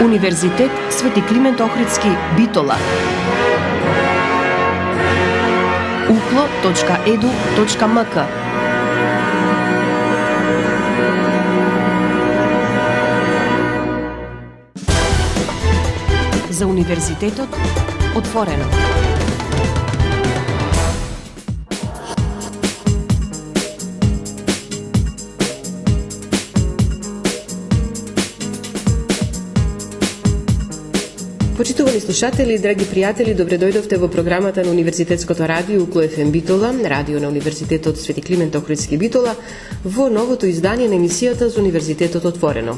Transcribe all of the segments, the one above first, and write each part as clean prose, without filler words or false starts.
Универзитет Свети Климент Охридски, Битола. uklo.edu.mk. За универзитетот отворено. Почитувани слушатели, драги пријатели, добре дојдовте во програмата на Универзитетското радио Укло ФМ Битола, радио на Универзитетот Свети Климент Охридски Битола, во новото издание на емисијата за Универзитетот отворено.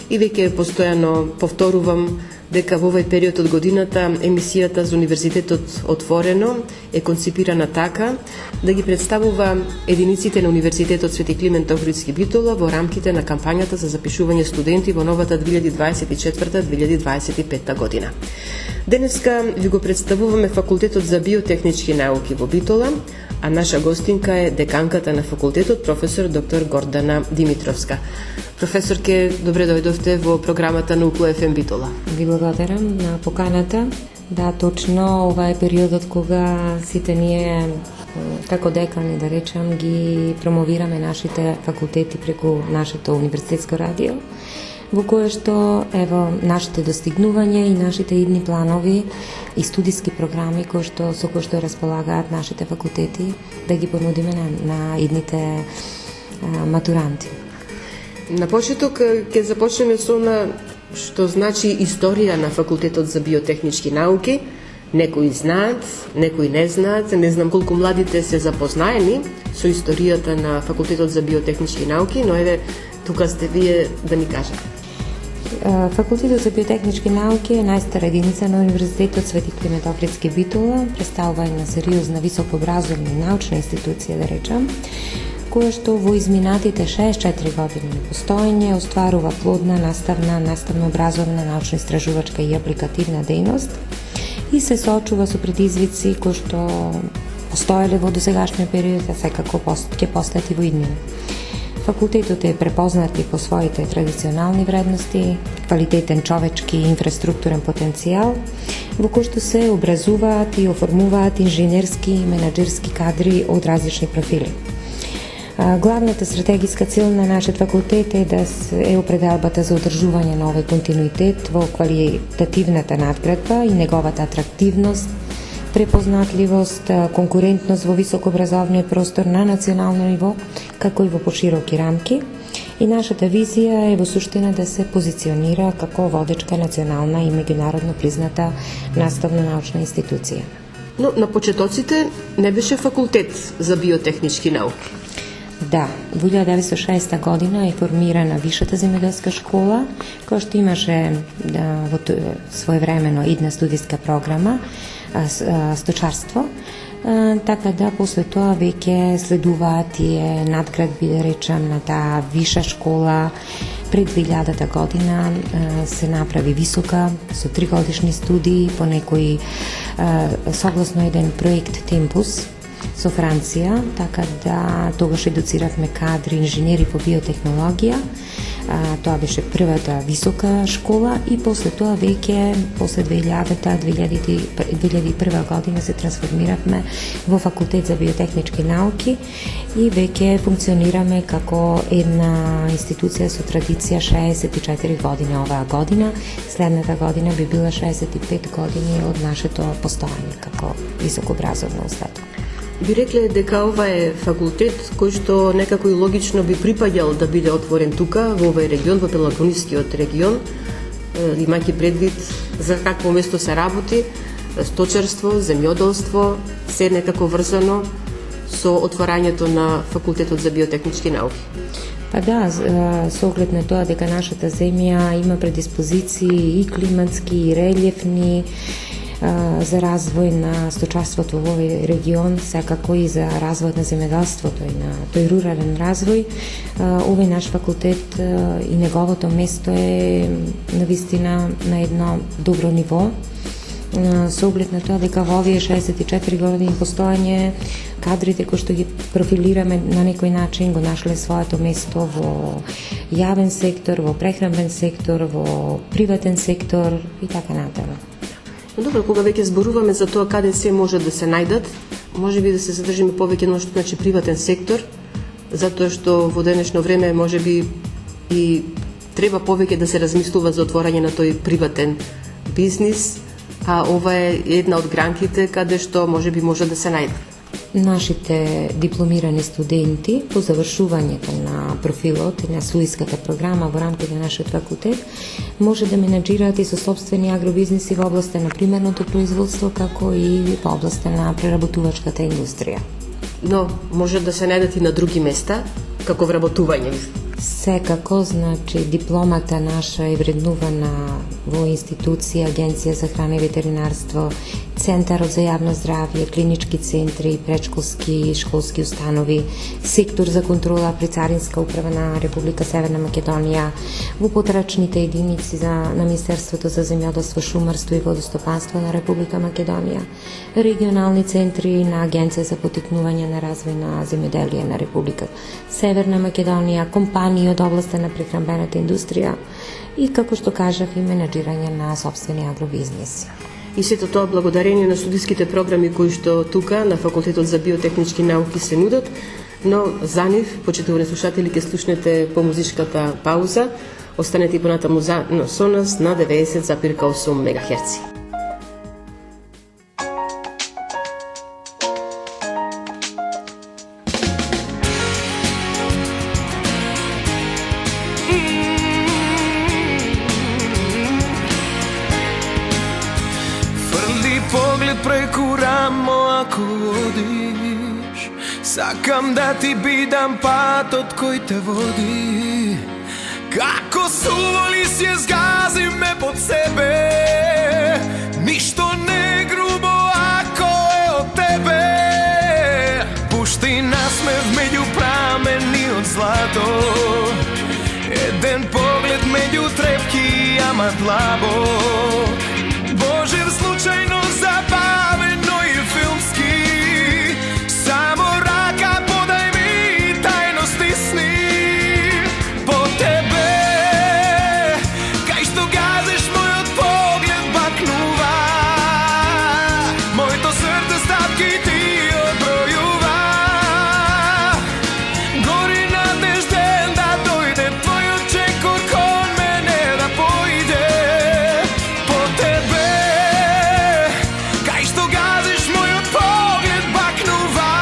И веќе постојано повторувам дека во овој период од годината емисијата за Универзитетот отворено е конципирана така да ги представува единиците на Универзитетот Свети Климент Охридски Битола во рамките на кампањата за запишување студенти во новата 2024-2025 година. Денеска ви го представуваме Факултетот за биотехнички науки во Битола, а наша гостинка е деканката на факултетот, професор доктор Гордана Димитровска. Професорке, добре дојдовте во програмата на Укло ФМ Битола. Ви благодарам на поканата. Да, точно ова е периодот кога сите ние како декани, да речам, ги промовираме нашите факултети преку нашето универзитетско радио, во кое што ево нашите достигнувања и нашите идни планови и студиски програми со кои што располагаат нашите факултети да ги понудиме на идните матуранти. На почеток ќе започнеме со она што значи историја на Факултетот за биотехнички науки. Некои знаат, некои не знаат, не знам колку младите се запознаени со историјата на Факултетот за биотехнички науки, но еве тука сте вие да ни кажете. Факултетот за биотехнички науки е најстара единица на Универзитетот Свети Климент Охридски Битола, представува една сериозна високообразовна и научна институција, да речам, која што во изминатите 6-4 години на постоење остварува плодна наставно-образовна, научно-истражувачка и апликативна дејност и се соочува со предизвици кои што постоеле во досегашниот период, а секако ќе постојат и во иднина. Факултетот е препознат и по своите традиционални вредности, квалитетен човечки и инфраструктурен потенцијал, во кој што се образуваат и оформуваат инженерски и менаџерски кадри од различни профили. Главната стратегиска цел на нашиот факултет е да е определбата за одржување на овој континуитет во квалитативната надградба и неговата атрактивност, препознатливост, конкурентност во високообразовниот простор на национално ниво, како и во пошироки рамки. И нашата визија е во суштина да се позиционира како водечка национална и меѓународно призната наставно-научна институција. Но на почетоците не беше факултет за биотехнички науки. Да, во 1906 година е формирана Висшата земјоделска школа, која што имаше во своевремено идна студиска програма сточарство, така да после тоа веќе следуваат тие надградби, да речам, на таа виша школа. Пред 2000 година се направи висока со 3-годишни студии по некои согласно еден проект Темпус со Франција, така да тогаш едуциравме кадри инженери по биотехнологија. Тоа беше првата висока школа и после тоа веќе, после 2001 година се трансформиравме во Факултет за биотехнички науки и веќе функционираме како една институција со традиција 64 години оваа година. Следната година би била 65 години од нашето постоење како високообразовна установа. Би рекле дека ова е факултет кој што некако и логично би припаѓал да биде отворен тука, во овој регион, во Пелагонискиот регион, имајќи предвид за какво место се работи, сточарство, земјоделство, се некако врзано со отворањето на Факултетот за биотехнички науки. Па да, со оглед на тоа дека нашата земја има предиспозиции и климатски, и релјефни, за развој на сточарството во овој регион, секако и за развој на земјоделството и на тој рурален развој. Овој наш факултет и неговото место е навистина на едно добро ниво со оглед на тоа дека во овие 64 години постоење кадрите кои што ги профилираме на некој начин го нашле своето место во јавен сектор, во прехранбен сектор, во приватен сектор и така натаму. Добро, кога веќе зборуваме за тоа каде се може да се најдат, може би да се задржиме повеќе на значи приватен сектор, затоа што во денешно време може би и треба повеќе да се размислува за отворање на тој приватен бизнис, а ова е една од гранките каде што може да се најдат. Нашите дипломирани студенти по завршувањето на профилот и на студиската програма во рамките на нашиот факултет може да менаџираат и со собствени агробизнеси во областа на примерното производство, како и во областа на преработувачката индустрија. Но може да се најдат и на други места, како вработување. Секако, значи, дипломата наша е вреднувана во институција, Агенција за храна и ветеринарство, Центарот за јавно здравје, клинички центри, предшколски и школски установи, сектор за контрола при Царинска управа на Република Северна Македонија, во потрачните единици на Министерството за земјоделство, шумарство и водостопанство на Република Македонија, регионални центри на Агенција за поттикнување на развој на земјоделие на Република Северна Македонија, компании од областа на прехранбената индустрија и, како што кажав, и менаџирање на собствени агробизнеси. И сето тоа благодарение на студиските програми кои што тука на Факултетот за биотехнички науки се нудат, но за нив, почитувани слушатели, ќе слушнете по музичката пауза. Останете и понатаму со нас на 90,8 МГц. Преку рамо ако одиш, сакам да ти бидам патот кој те води. Како суволи си згази ме под себе, ништо не грубо ако е од тебе. Пушти насмев меѓу прамени од злато, еден поглед меѓу трепки, ама длабок. Божев случајно забавено и филмски, само рака подај ми, тајно стисни. По тебе, кај што газеш мојот поглед бакнува, моето срце стапки ти одбројува. Гори надежден да дојде твојот чекор кон мене да појде. По тебе, кај што газиш мојот поглед бакнува,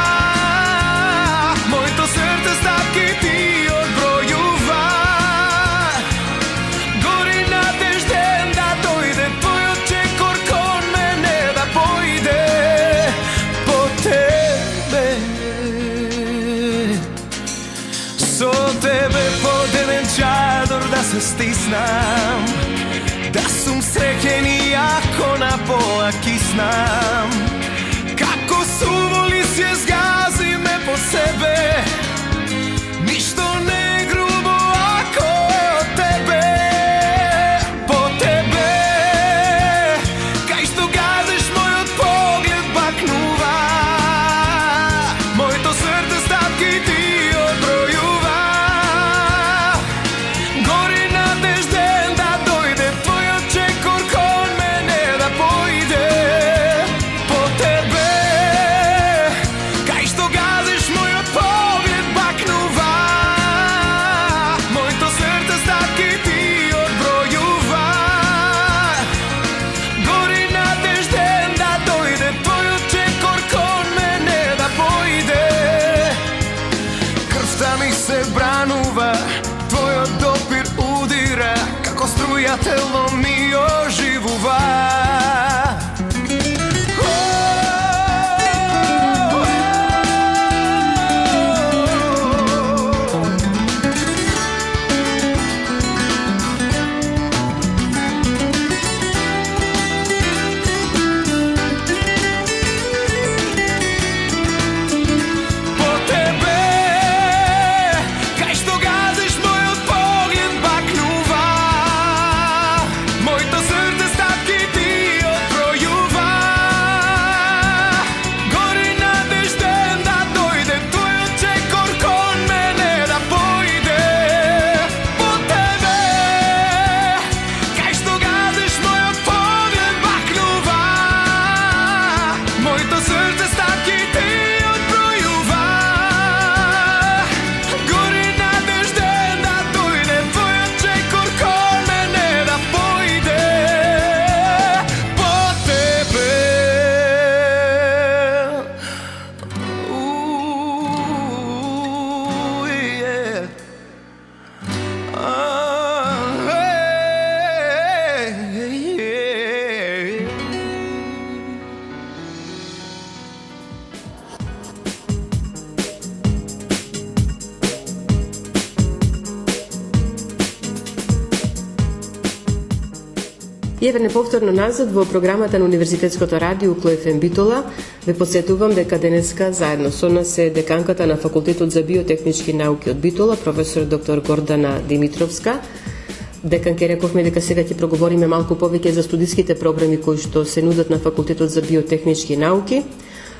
моето срце стапки ти одбројува. Гори надежден да дојде твојот чекор кон мене да појде. По тебе, со тебе под еден чадор да се стиснам, да сум среќен и ако на пола киснам. Како суволи се згази ме по себе, ништо не грубо ако е од тебе. По тебе, кај што газиш мојот поглед бакнува, моето срце стапки ти одбројува. Гори надежден да дојде твојот чекор кон мене да појде. По тебе, кај што газиш мојот поглед И еве повторно назад во програмата на Универзитетското радио КЛФМ Битола ве посетувам дека денеска заедно со нас е деканката на Факултетот за биотехнички науки од Битола, професор доктор Гордана Димитровска. Деканке, рековме дека сега ќе проговориме малку повеќе за студиските програми кои што се нудат на Факултетот за биотехнички науки,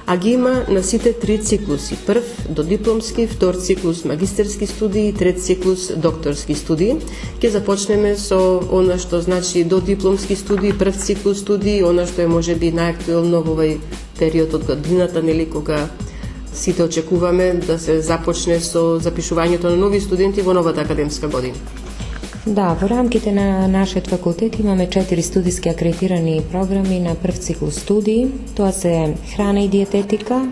а ги има на сите 3 циклуси. Прв додипломски, втор циклус магистерски студии, трет циклус докторски студии. Ќе започнеме со она што значи додипломски студии, прв циклус студии, она што е можеби најактуелно во овој период од годината, нели, кога сите очекуваме да се започне со запишувањето на нови студенти во новата академска година. Да, во рамките на нашиот факултет имаме 4 студиски акредитирани програми на прв циклус студии. Тоа се храна и диететика,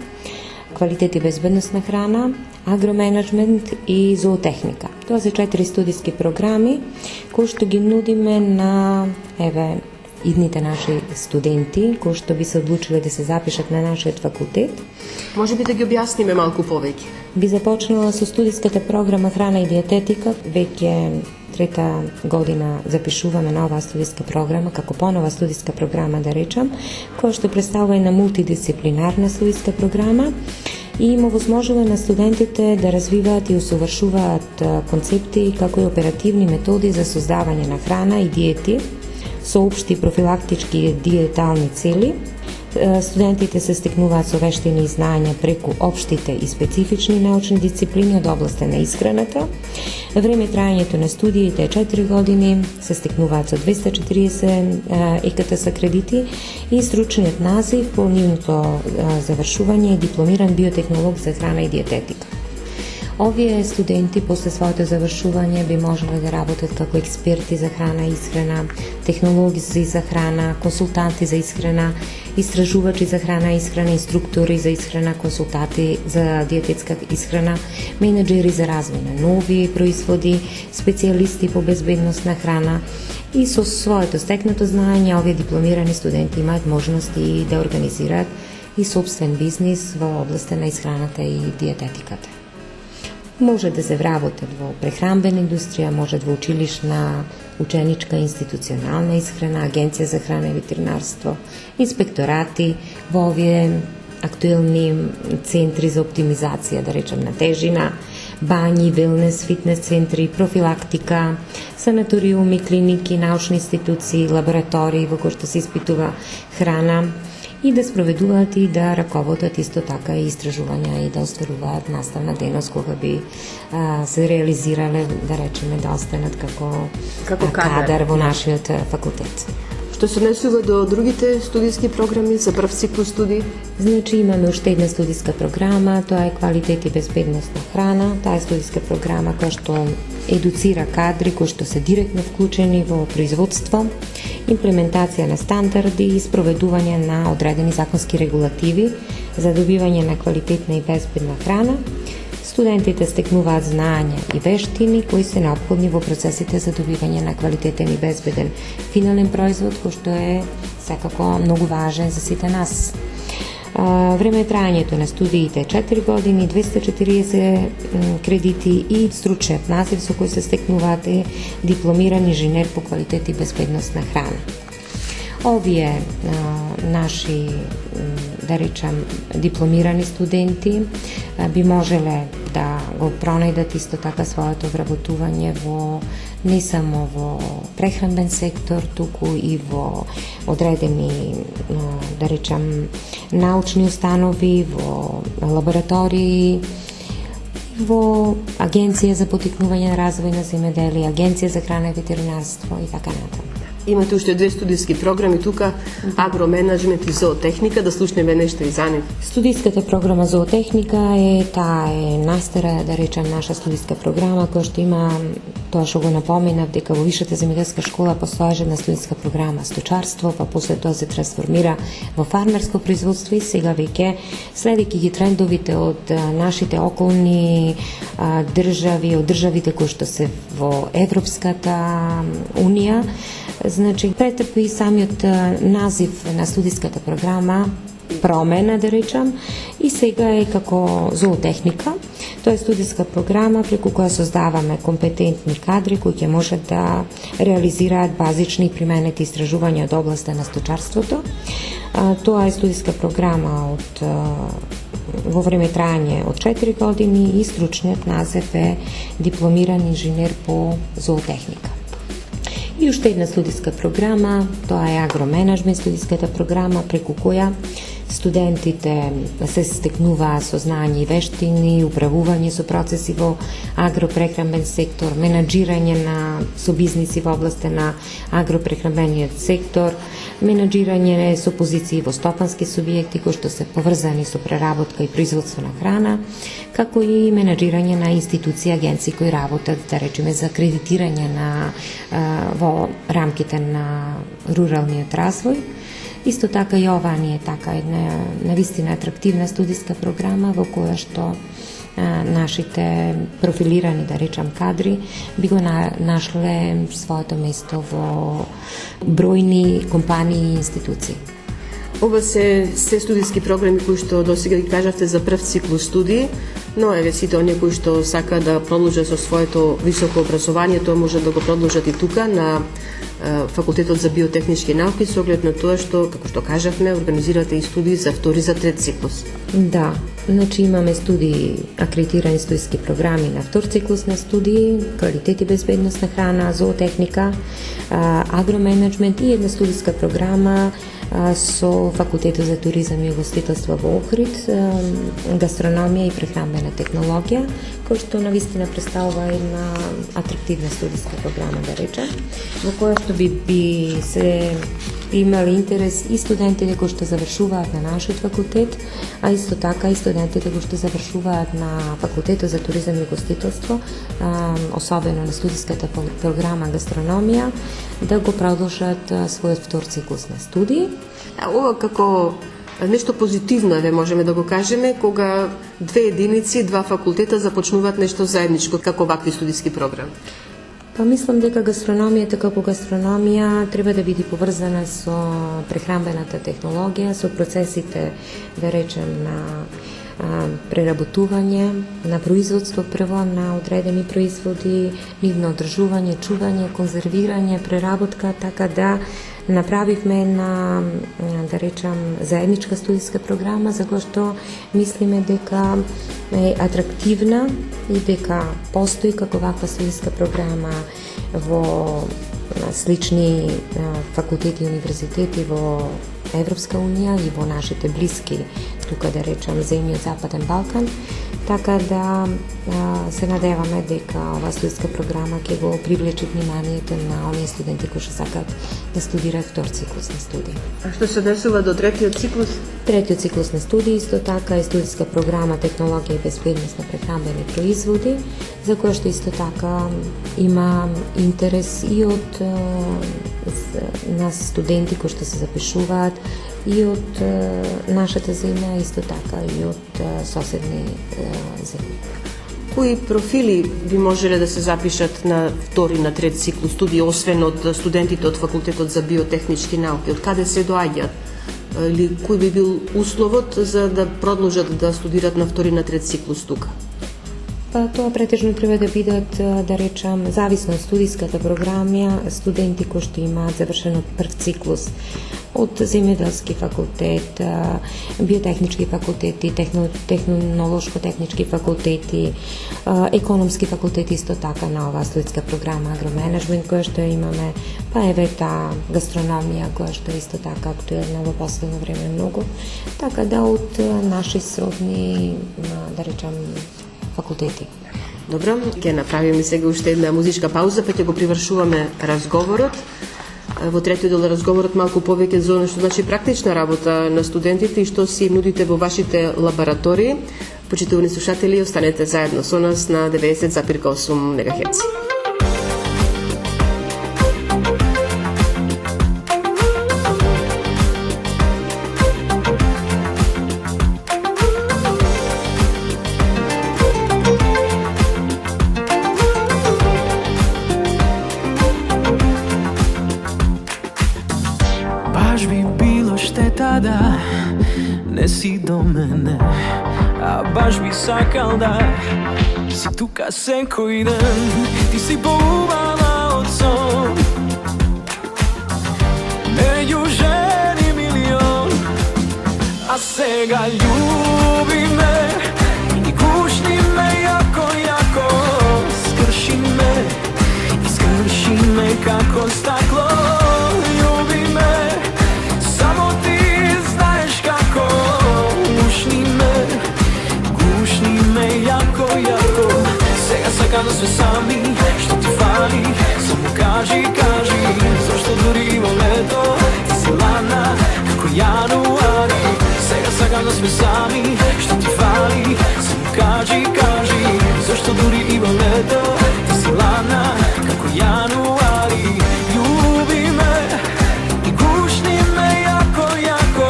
квалитет и безбедност на храна, агроменеджмент и зоотехника. Тоа се 4 студиски програми кои што ги нудиме на идните наши студенти кои што би се одлучиле да се запишат на нашиот факултет. Може би да ги објасниме малку повеќе. Би започнала со студиската програма храна и диететика. Веќе трета година запишуваме на оваа студиска програма, како понова студиска програма да речам, која што представува една мултидисциплинарна студиска програма и има возможува на студентите да развиваат и усовршуваат концепти како и оперативни методи за создавање на храна и диети со општи профилактички диетални цели. Студентите се стекнуваат со вештини и знаења преку општите и специфични научни дисциплини од областа на исхраната. Време траењето на студиите е 4 години, се стекнуваат со 240 ИКТС кредити и стручниот назив по нивното завршување е дипломиран биотехнолог за храна и диететика. Овие студенти после своето завршување би можеле да работат како експерти за храна и исхрана, технологи за храна, консултанти за исхрана, истражувачи за храна и исхрана, инструктори за исхрана, консултати за диететска исхрана, менеджери за развој на нови производи, специјалисти по безбедност на храна. И со своето стекнато знаење овие дипломирани студенти имаат можности да организираат и собствен бизнис во областта на исхраната и диететиката. Може да се вработат во прехранбена индустрија, може во училишна, ученичка, институционална исхрана, агенција за храна и ветеринарство, инспекторати, во овие актуелни центри за оптимизација, да речем, на тежина, бањи, велнес, фитнес центри, профилактика, санаториуми, клиники, научни институции, лаборатории во кои што се испитува храна, и да спроведуваат и да раководат исто така и истражувања и да остваруваат наставна дејност кога би се реализирале, да речеме, да останат како кадар во нашиот факултет. Што се однесува до другите студиски програми за прв циклус студии? Значи имаме уште една студиска програма, тоа е квалитет и безбедност на храна. Таа е студиска програма која што едуцира кадри кои што се директно вклучени во производство, имплементација на стандарди и спроведување на одредени законски регулативи за добивање на квалитетна и безбедна храна. Студентите стекнуваат знаења и вештини кои се неопходни во процесите за добивање на квалитетен и безбеден финален производ, кој што е секако многу важен за сите нас. Време траењето на студиите е 4 години, 240 кредити и стручниот назив со кој се стекнуваат е дипломиран инженер по квалитет и безбедност на храна. Овие наши, да речам, дипломирани студенти би можеле да го пронајдат исто така своето вработување во не само во прехранбен сектор, туку и во одредени, да речам, научни установи, во лаборатории, во Агенција за поттикнување на развој на земјоделие, Агенција за храна и ветеринарство и така натаму. Имате уште 2 студиски програми тука, агроменеджмент и зоотехника, да слушнеме нешто и за нив. Студиската програма зоотехника таа е најстара, да речем, наша студиска програма, која што има, тоа што го напоменав, дека во Висшата земјоделска школа постоеше една студиска програма сточарство, па после тоа се трансформира во фармерско производство и сега веќе, следејќи ги трендовите од нашите околни држави, од државите кои што се во Европската унија, значи претрпи самиот назив на студиската програма промена, да речам, и сега е како зоотехника. Тоа е студиска програма преку која создаваме компетентни кадри кои ќе можат да реализираат базични и применети истражувања од областа на сточарството. Тоа е студиска програма во време трајање од 4 години и стручниот назив е дипломиран инженер по зоотехника. И уште една студиска програма, тоа е агроменеджмент студиската програма преку која студентите се стекнуваат со знања и вештини, управување со процеси во агропрехранбен сектор, менаџирање со бизниси во областа на агропрехранбениот сектор, менаџирање со позиции во стопански субјекти кои што се поврзани со преработка и производство на храна, како и менаџирање на институции, агенции кои работат, да речеме, за кредитирање во рамките на руралниот развој. Исто така и ова ни е така една навистина атрактивна студиска програма во која што нашите профилирани, да речам, кадри би го нашле своето место во бројни компании и институции. Ова се студиски програми кои што досега ги кажавте за прв циклус студии, но еве сите оние кои што сака да продолжат со своето високо образование, тоа може да го продолжат и тука на Факултетот за биотехнички науки, со оглед на тоа што, како што кажавме, организирате и студии за втори, за трет циклус. Да, значи имаме студии, акредитирани студиски програми на втор циклус на студии, квалитет и безбедност на храна, зоотехника, агроменеджмент и една студиска програма со Факултетот за туризам и угостителство во Охрид, гастрономија и прехранбена технологија, кој што навистина представува една атрактивна студиска програма, да речем, во која што би се имали интерес и студентите кои што завршуваат на нашиот факултет, а исто така и студентите кои што завршуваат на Факултетот за туризам и угостителство, особено на студиската програма гастрономија, да го продолжат својот втор циклус на студии. Ова како нешто позитивно, можеме да го кажеме, кога две единици, два факултета започнуваат нешто заедничко како вакви студиски програми. Па мислам дека гастрономијата како гастрономија треба да биде поврзана со прехранбената технологија, со процесите, да речем, на преработување, на производство прво на одредени производи, нивно одржување, чување, конзервирање, преработка, така да направивме една, да речам, заедничка студиска програма за која што мислиме дека е атрактивна и дека постои како ваква студиска програма во слични факултети и универзитети во Европска унија и во нашите блиски, тука да речам, земји од Западен Балкан, така да се надеваме дека ова студиска програма ќе го привлече вниманието на оние студенти кои што сакаат да студираат втор циклус на студии. А што се однесува до третиот циклус? Третиот циклус на студии исто така е студиска програма Технологија и безбедност на прехранбени производи, за која што исто така има интерес и од нас студенти кои што се запишуваат и од нашата земја, исто така и од соседни земји. Кои профили би можеле да се запишат на втори, на трет циклус студии, освен од студентите од Факултетот за биотехнички науки? Од каде се доаѓаат? Или кој би бил условот за да продолжат да студират на втори, на трет циклус тука? Па тоа претежно треба да бидат, да речам, зависно од студиската програма, студенти кои што имаат завршено прв циклус од земјоделски факултет, биотехнички факултети, технолошко-технички факултети, економски факултети исто така на оваа студиска програма агроменеджмент која што имаме, па еве таа гастрономија која што исто така актуелна во последно време многу, така да од наши сродни, да речам, факултети. Добро, ќе направиме сега уште една музичка пауза, па ќе го привршуваме разговорот. Во третиот дел разговорот малку повеќе за она што значи практична работа на студентите и што си нудите во вашите лаборатории. Почитувани слушатели, останете заедно со нас на 90,8 МГц. Баш би било штета да не си до мене, a baš bi sakal da si tuka секој ден. Ти си поубава од сон меѓу жени милион, а сега љуби ме и гушни ме јако, јако. Скрши me како стакло. Љуби ме, само ти знаеш како. Гушни me јако, јако. Сега сакам да сме сами, што ти фали? Само кажи, кажи, зашто дури во лето ти си ладна како јануари. Сега сакам да сме сами, што ти фали? Само кажи, кажи, зашто дури во лето ти си ладна како јануари. Љуби ме и гушни ме јако, јако.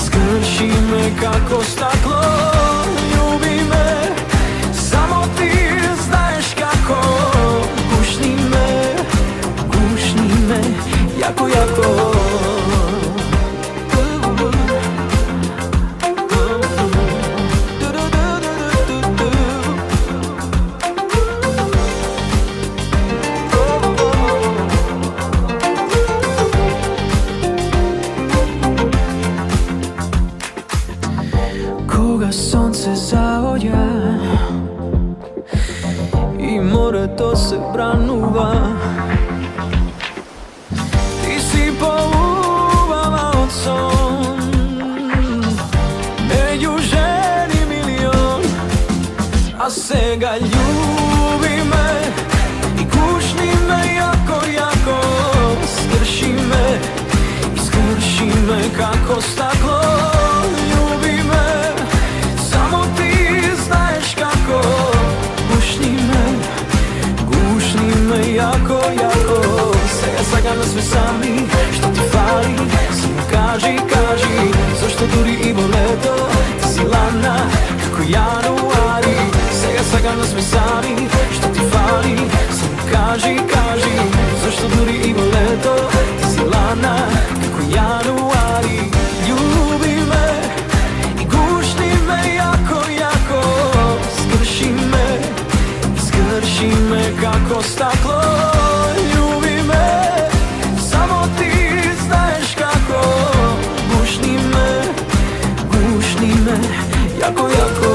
Скрши me како стакло. Љуби me, само ти знаеш како. Гушни me, јако, јако. Сонце заоѓа и морето се бранува. Ти си поубава од сон меѓу жени милион, а сега љуби ме и гушни ме јако, јако. Скрши me како стакло. Љуби ме, само ти знаеш како. Гушни me јако, јако. Сега сакам да сме сами, што ти фали? Само кажи, кажи, зашто дури и во лето ти си ладна како јануари. Сега сакам да сме сами, што ти фали? Само кажи, кажи, зашто дури и во лето ти си ладна како јануари. Љуби ме и гушни ме јако, јако. Скрши me како стакло. Љуби ме, само ти знаеш како. Гушни me, јако, јако.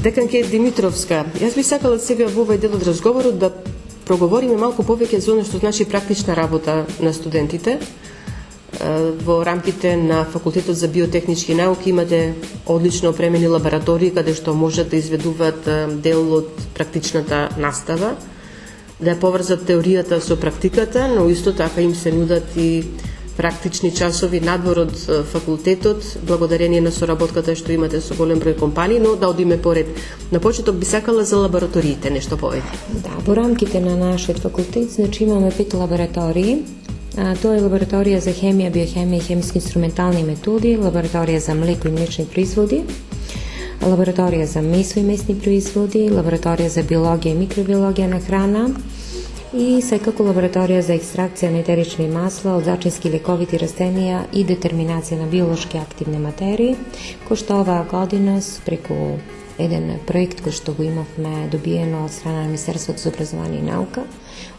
Деканке Димитровска, јас би сакала сега во овој дел од разговорот да проговориме малку повеќе за оно што значи практична работа на студентите. Во рамките на Факултетот за биотехнички науки имате одлично опремени лаборатории каде што можат да изведуваат дел од практичната настава, да ја поврзат теоријата со практиката, но исто така им се нудат и практични часови надвор од факултетот, благодарение на соработката што имате со голем број компании, но да одиме поред. На почеток би сакала за лабораториите нешто повеќе. Да, во рамките на нашиот факултет, значи имаме 5 лаборатории. Тоа е лабораторија за хемија, биохемија и хемиски инструментални методи, лабораторија за млеко и млечни производи, лабораторија за месо и месни производи, лабораторија за биологија и микробиологија на храна, и секако лабораторија за екстракција на етерични масла од зачински лековити растенија и детерминација на биолошки активни материи, кој што оваа година преку еден проект кој што го имавме добиено од страна на Министерството за образование и наука,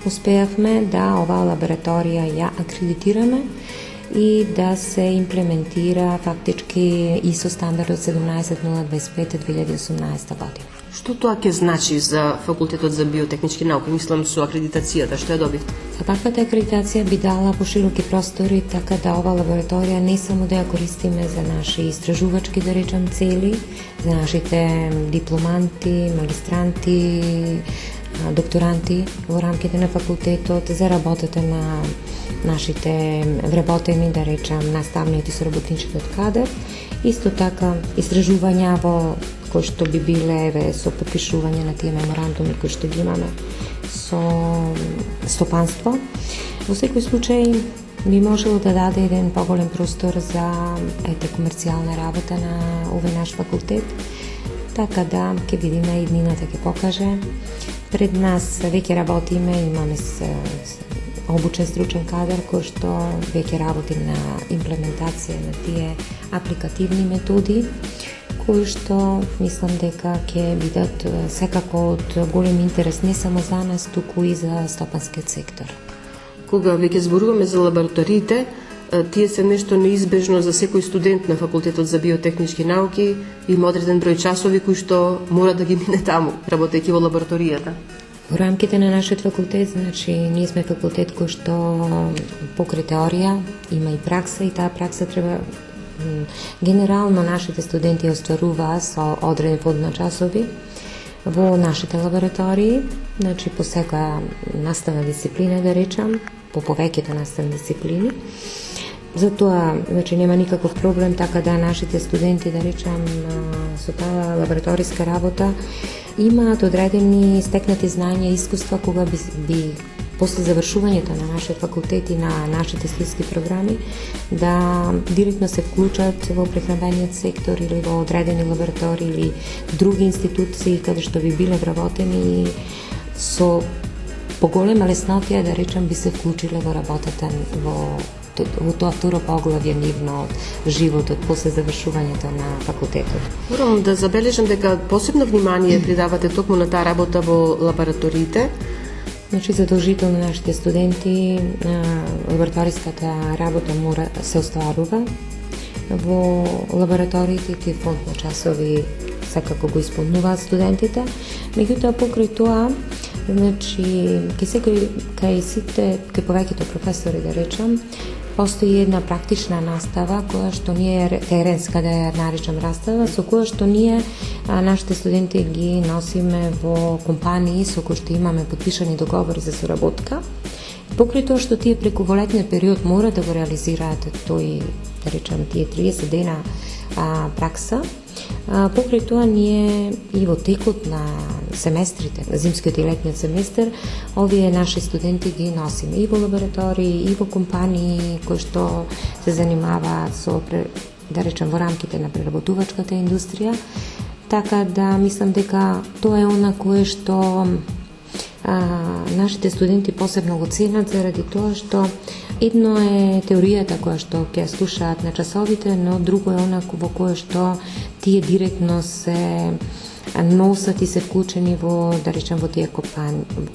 успеавме да оваа лабораторија ја акредитираме и да се имплементира фактички ISO стандардот 17025/2018 година. Што тоа ќе значи за Факултетот за биотехнички науки? Мислам со акредитацијата, што ја добивте? Ваквата акредитација би дала пошироки простори, така да ова лабораторија не само да ја користиме за наши истражувачки, да речам, цели, за нашите дипломанти, магистранти, докторанти во рамките на факултетот, за работата на нашите вработени, да речам, наставниот и соработничкиот кадар. Исто така, истражувања во кои што би биле со подпишување на тие меморандуми кои што ги имаме со стопанство. Во секој случај би можело да даде еден поголем простор за комерцијална работа на овој наш факултет, така да ќе видиме, иднината ќе покаже. Пред нас веќе работиме, имаме обучен стручен кадар кој што веќе работи на имплементација на тие апликативни методи, кои што мислам дека ќе бидат секако од голем интерес не само за нас, туку и за стопанскиот сектор. Кога веќе зборуваме за лабораториите, тие се нешто неизбежно за секој студент на факултетот за биотехнички науки, има одреден број часови кои што мора да ги мине таму, работејќи во лабораторијата. Во рамките на нашиот факултет, значи, ние сме факултет кој што покрај теорија има и пракса, и таа пракса треба генерално нашите студенти остваруваат со одреден фонд на часови во нашите лаборатории, значи по секоја наставна дисциплина, да речам, по повеќето наставни дисциплини. Затоа значи нема никаков проблем, така да нашите студенти, да речам, со таа лабораториска работа имаат одредени стекнати знања и искуства кога би после завршувањето на нашиот факултет и на нашите студентски програми да директно се вклучат во прехранбениот сектор или во одредени лаборатории или други институции каде што би биле вработени и со поголема лесноќа, да речам, би се вклучиле во работата во тоа второ поглавје нивно од животот после завршувањето на факултетот. Морам да забележам дека посебно внимание придавате токму на таа работа во лабораториите. Значи, задолжително нашите студенти лабораториската работа мора се остварува во лабораториите, тие фонд на часови секако го исполнуваат студентите. Меѓутоа, покрај тоа, значи, кај повеќето професори, да речам, постои една практична настава која што ние теренска, да ја наречам настава, со која што ние нашите студенти ги носиме во компании со кои што имаме подпишани договори за соработка. Покрај тоа што тие преку волетниот период мора да го реализираат тој, да речам, тие 30 дена пракса, покрај тоа ние и во текот на семестрите, зимскиот и летниот семестар, овие наши студенти ги носиме и во лаборатории, и во компании кои што се занимаваат со, да речем, во рамките на преработувачката индустрија, така да мислам дека тоа е она кое што нашите студенти посебно го ценат, заради тоа што едно е теоријата која што ќе слушаат на часовите, но друго е она во кое што тие директно се носат и се вклучени во, да речем, во тие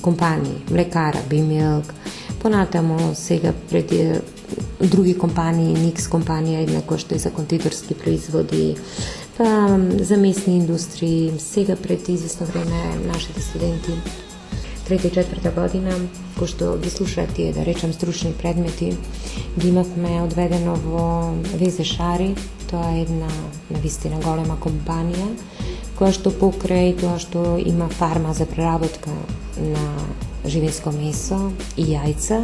компании, млекара, Бимилк, понатамо сега пред други компании, Никс компанија, една која што е за кондиторски производи, па за месни индустрии, сега пред известно време нашите студенти трета и четврта година, кои што ги слушаат тие, да речем, стручни предмети, ги имавме одведено во ВЗ Шари. Тоа е една навистина голема компанија, која што покрај тоа што има фарма за преработка на живинско месо и јајца,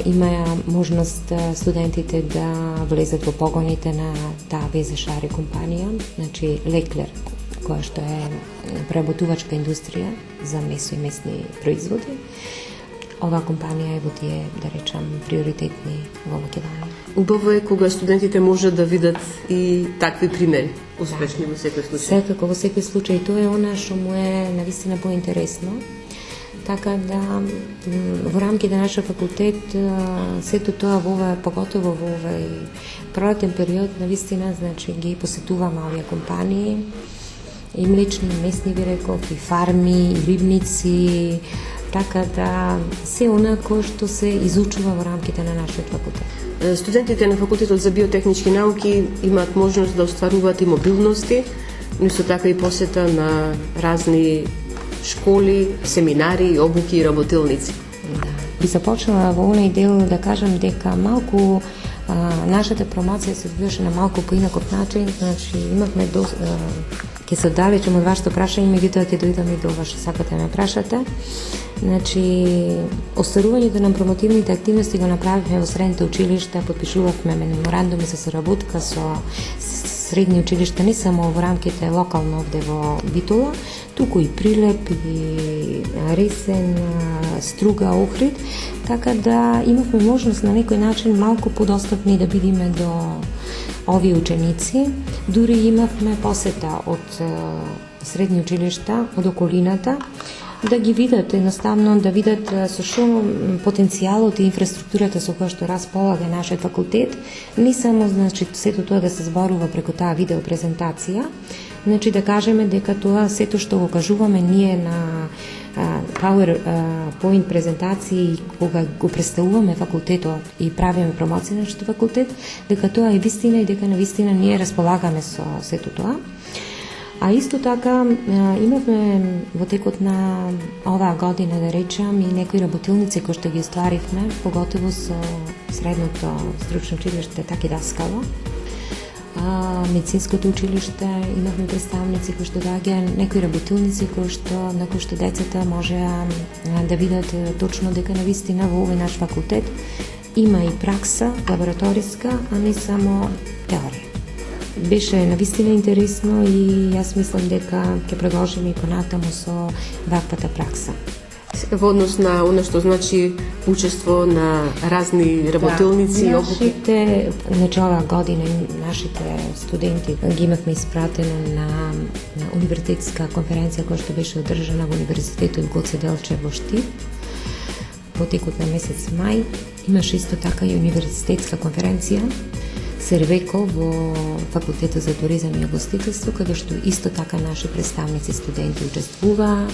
има можност студентите да влезат во погоните на таа ВЗ Шари компанија, значи Леклер, која што е преработувачка индустрија за месо и месни производи. Оваа компанија е во тие, да речам, приоритетни во Македонија. Убаво е кога студентите можат да видат и такви примери, успешни во секој случај. Секако во секој случај, тоа е она што му е навистина поинтересно. Така да во рамките на нашиот факултет сето тоа во ова, поготово во овој пролетен период, навистина, значи ги посетуваме овие компании, и млечни, и месни, ви реков, и фарми, и рибници, така да се онако што се изучува во рамките на нашиот факултет. Студентите на факултетот за биотехнички науки имаат можност да остваруваат и мобилности, но исто така и посета на разни школи, семинари, обуки и работилници. Да. Би започнала во оној дел да кажам дека малку нашата промоција се одвиваше на малку поинаков начин, значи имавме ќе се оддалечам од вашето прашање, меѓутоа ќе дојдам и до ова што сакате да ме прашате. Значи, остварувањето на промотивните активности го направивме во средните училишта, подпишувавме меморандуми за соработка со средни училишта не само во рамките локално овде во Битола, туку и Прилеп, и Ресен, Струга, Охрид, така да имавме можност на некој начин малку подостапни да бидиме до овие ученици. Дури имавме посета од средни училишта, од околината, да ги видат, едноставно да видат со што потенцијалот и инфраструктурата со која што располага нашиот факултет, не само значи сето тоа да се зборува преку таа видеопрезентација, значи да кажеме дека тоа сето што го кажуваме ние на PowerPoint презентации кога го представуваме факултетот и правиме промоција на нашиот факултет, дека тоа е вистина и дека навистина ние располагаме со сето тоа. А исто така имавме во текот на оваа година, да речам, и некои работилници кои што ги стваривме, поготово со средното стручно училиште Таки Даскало. Медицинското училиште имавме представници кои што доаѓаа, некои работилници на кои што децата можеа да видат точно дека навистина во овој наш факултет има и пракса лабораториска, а не само теорија. Беше навистина интересно и јас мислам дека ќе продолжиме и понатаму со ваквата пракса. Во однос на оно што значи учество на разни работилници и обуки. Значи оваа година нашите студенти ги имавме испратено на универзитетска конференција која што беше одржана во Универзитетот Гоце Делчев во Штип. Во текот на месец мај имаше исто така и универзитетска конференција Сервеко во Факултетот за туризам и угостителство, каде што исто така наши представници студенти учествуваа.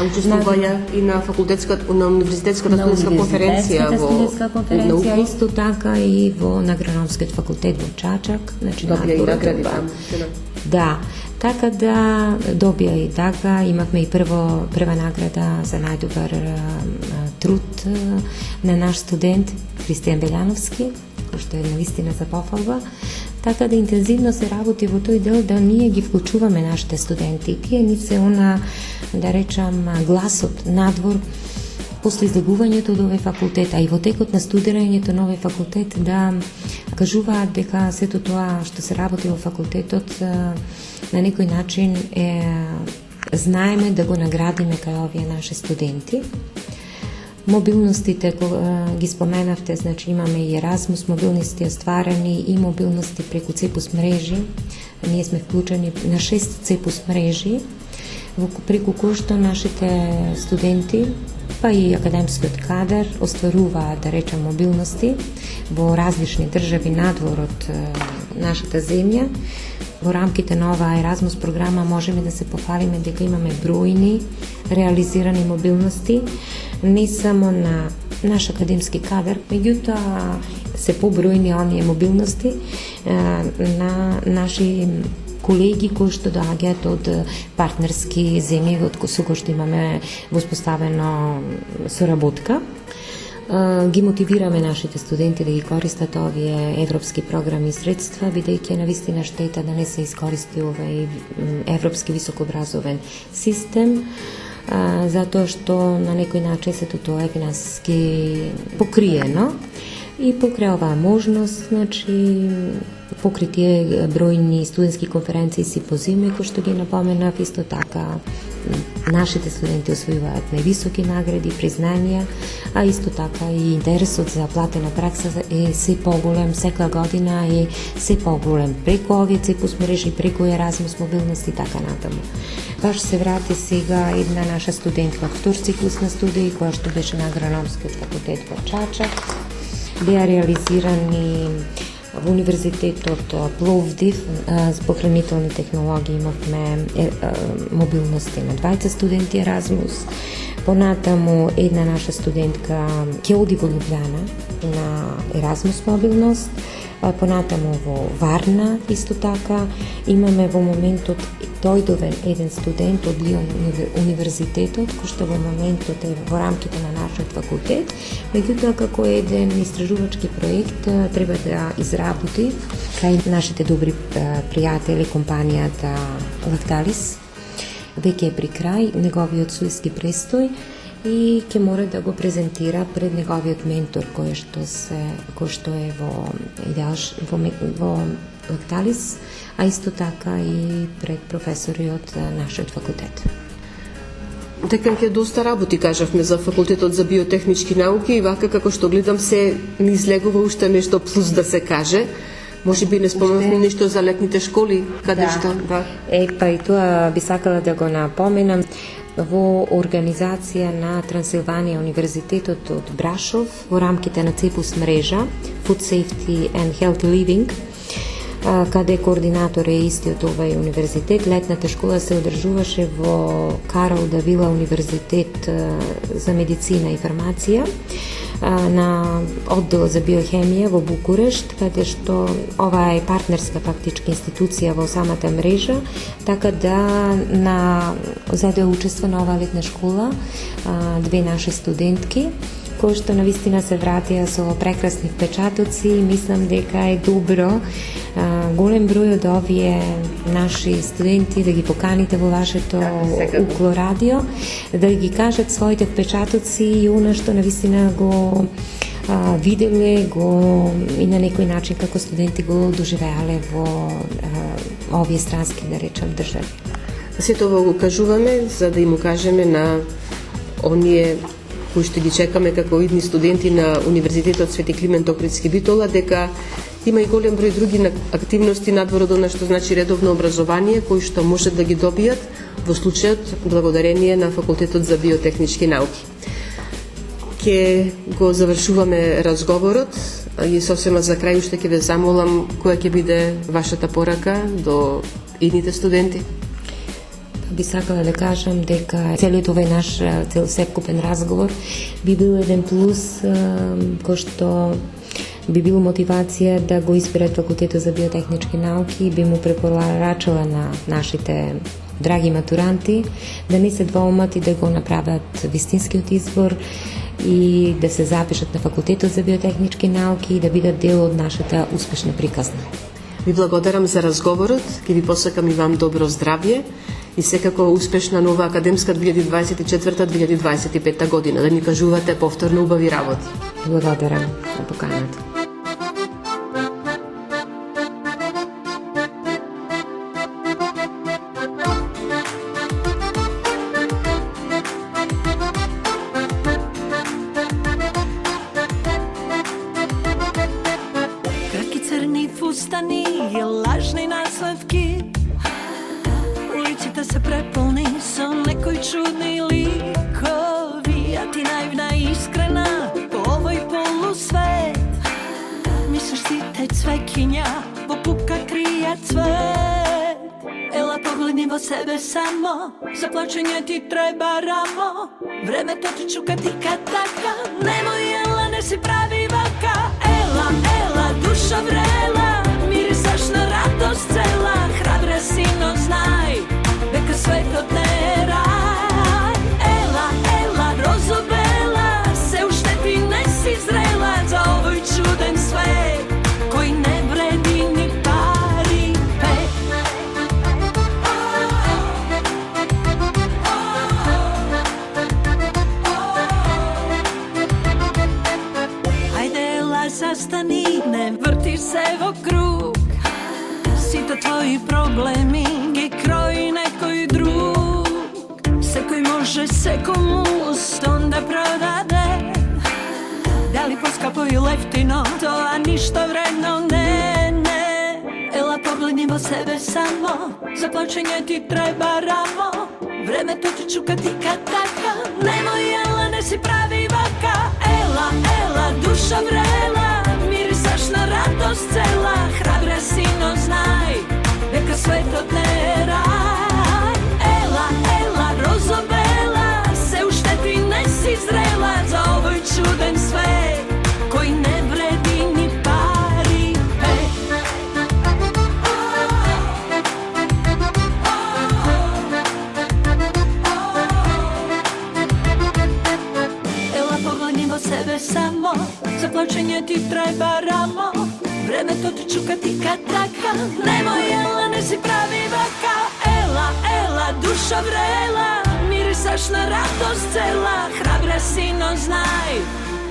Учествуваја и на универзитетската студентска конференција исто така и во агрономскиот факултет во Чачак, значи добија и награди таму. Да, така да добија и така, имавме и прва награда за најдобар труд на наш студент Христијан Белјановски, што е навистина за пофалба, така да интензивно се работи во тој дел да ние ги вклучуваме нашите студенти. Тие ни се да речам, гласот надвор после излегувањето од овој факултет, а и во текот на студирањето на овој факултет да кажуваат дека сето тоа што се работи во факултетот на некој начин знаеме да го наградиме кај овие наши студенти. Мобилностите ги споменавте, значи имаме и Еразмус, мобилности остварени и мобилности преку ЦЕПУС мрежи. Ние сме вклучени на 6 ЦЕПУС мрежи, преку кои што нашите студенти, па и академскиот кадар остваруваат, да речем, мобилности во различни држави надвор од нашата земја. Во рамките на оваа Еразмус програма можеме да се пофалиме дека имаме бројни реализирани мобилности, не само на наш академски кадар, меѓутоа се побројни оние мобилности на наши колеги кои што доаѓаат од партнерски земји со кои што имаме воспоставено соработка. Ги мотивираме нашите студенти да ги користат овие европски програми и средства, бидејќи навистина штета да не се искористи овој европски високообразовен систем, затоа што на некој начин сето тоа е финансиски покриено и покрај оваа можност, значи покритие бројни студентски конференции и симпозиуми кои што ги напоменав, исто така нашите студенти освојуваат највисоки награди, признанија, а исто така и интересот за платена пракса е се поголем, секоја година е се поголем преку овие ЦЕПУС мрежи, преку Еразмус мобилност и така натаму. Баш се врати сега една наша студентка од втор циклус на студии, која што беше на агрономскиот факултет во Чачак. Беа реализирани во Универзитетот Пловдив по хранителни технологии имавме мобилности на 20 студенти Еразмус. Понатаму една наша студентка ќе оди во Лјубљана на Еразмус мобилност. Понатаму во Варна исто така имаме во моментот дојдовен еден студент од Лион универзитетот, кој што во моментот е во рамките на нашиот факултет, меѓутоа како еден истражувачки проект треба да изработи кај нашите добри пријатели компанијата Лакталис. Веќе е при крај неговиот судиски престој и ќе мора да го презентира пред неговиот ментор кој што е во Lactalis, a isto така и пред професори од нашиот факултет. Дека ќе доста работи, кажавме, за факултетот за биотехнички науки и вака како што гледам се ни излегува уште нешто плюс да се каже. Може би не спомнавме нешто за летните школи, каде што... Да. Па и тоа би сакала да го напоменам. Во организација на Трансилванија Универзитетот од Брашов, во рамките на ЦЕПУС мрежа, Food Safety and Healthy Living, каде координатор е истиот овај универзитет. Летната школа се одржуваше во Карол Давила Универзитет за медицина и фармација на оддел за биохемија во Букурешт, каде што ова е партнерска фактички институција во самата мрежа, така да заедно учество на оваа летна школа две наши студентки, кои што навистина се вратија со прекрасни впечатоци и мислам дека е добро голем број од овие наши студенти да ги поканите во вашето Укло радио, да ги кажат своите впечатоци и она што навистина го виделе и на некој начин како студенти го доживеале во овие странски, да речам, држави. Сето ovo го кажуваме за да им кажеме на оние кои што ги чекаме како идни студенти на Универзитетот Свети Климент Охридски Битола, дека има и голем број други активности надвор од она што значи редовно образование, кои што можат да ги добијат во случајот благодарение на Факултетот за биотехнички науки. Ке го завршуваме разговорот и сосема за крај уште ќе ве замолам која ќе биде вашата порака до идните студенти. Би сакала да кажам дека целиот овој наш целосекупен разговор би бил еден плюс кој што би бил мотивација да го изберат Факултетот за биотехнички науки и би му препорачала на нашите драги матуранти да не се двоумат и да го направат вистинскиот избор и да се запишат на Факултетот за биотехнички науки и да бидат дел од нашата успешна приказна. Ви благодарам за разговорот, ќе ви посакам и вам добро здравје и секако успешна нова академска 2024-2025 година, да ни кажувате повторно убави работи. Благодарам на поканата. Кратки црни фустани и лажни наследки, улиците се преполни со некои чудни ликови, а ти наивна и искрена по овој полусвет. Мислиш сите цвекиња во пупка кријат цвет. Ела погледни во себе само, за плачење ти треба рамо. Времето ти чука тика така, немој ела, не си прави вака. Ела, ела, душа врела, мирисаш на радост цела. Храбра си, но знај, дека светот не е рај. Ела, ела, розо бела, се уште ти не си зрела за овој чуден свет, кој не вреди ни пари пет. Ајде, ела, застани, не врти се во круг. Сите твои проблеми ги крои некој друг. Секој може секому стон да продаде. Дали поскапо и лефтино, тоа ништо вредно не. Ела погледни во себе само, за плачење ти треба рамо. Времето ти чука тика така, немој ела, не си прави вака. Ела, ела, душа врела, мирисаш на радост цела. Храбра си, но знај, дека светот не е рај. Ела, ела, розо бела, се уште ти не си зрела за овој чуден свет, кој не вреди ни пари пет. Ела погледни во себе само, за плачење ти треба рамо. Времето ти чука тика така, немој ела, не си прави вака. Ела, ела, душа врела, мирисаш на радост цела. Храбра си, но знај,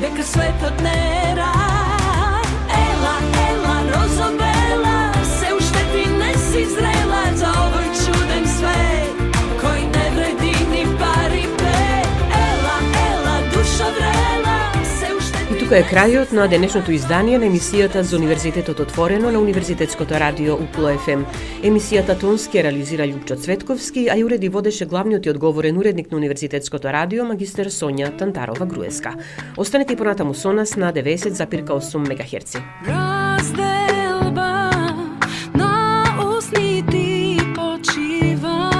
дека светот не е рај. Ела, ела, розо бела, се Тука е крајот на денешното издание на емисијата за Универзитетот отворено на Универзитетското радио УКЛО ФМ. Емисијата тонски ја реализира Љупчо Цветковски, а ја уреди водеше главниот и одговорен уредник на Универзитетското радио магистер Сонја Тантарова-Груевска. Останете и понатаму со нас на 90,8 МГц. Разделба на усните почива.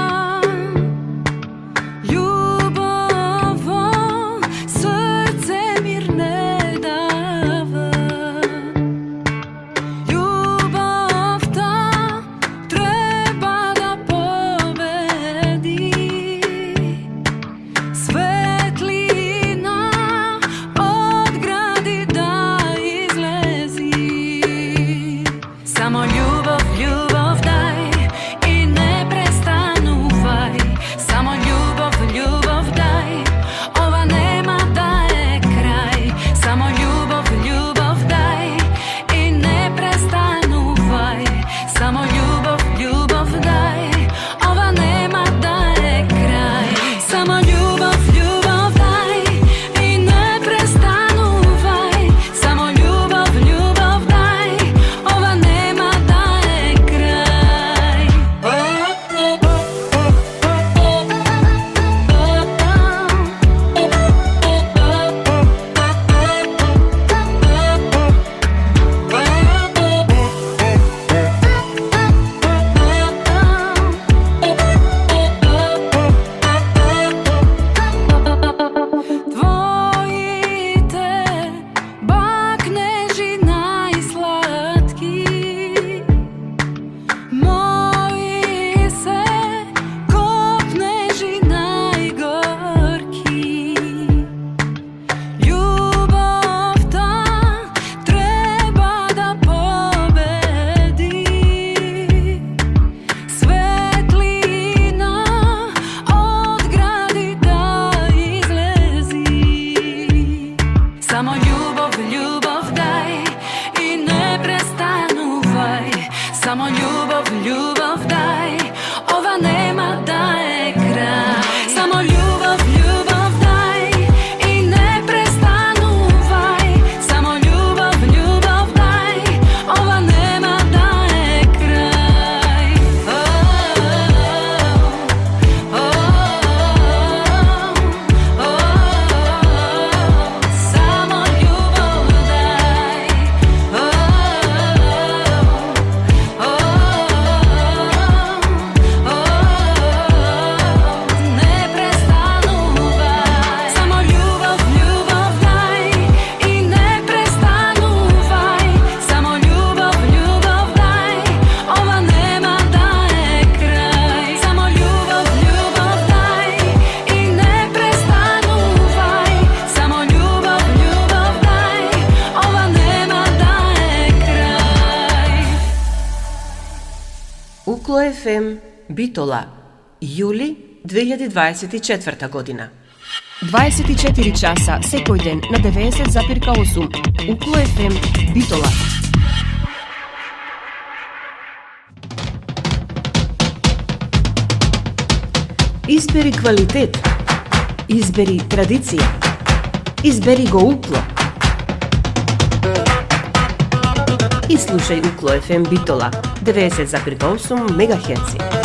УКЛО ФМ Битола, јули 2024 година. 24 часа секој ден на 90,8 УКЛО ФМ Битола. Избери квалитет. Избери традиција. Избери го УКЛО. И слушај УКЛО ФМ Битола 90,8 МГц.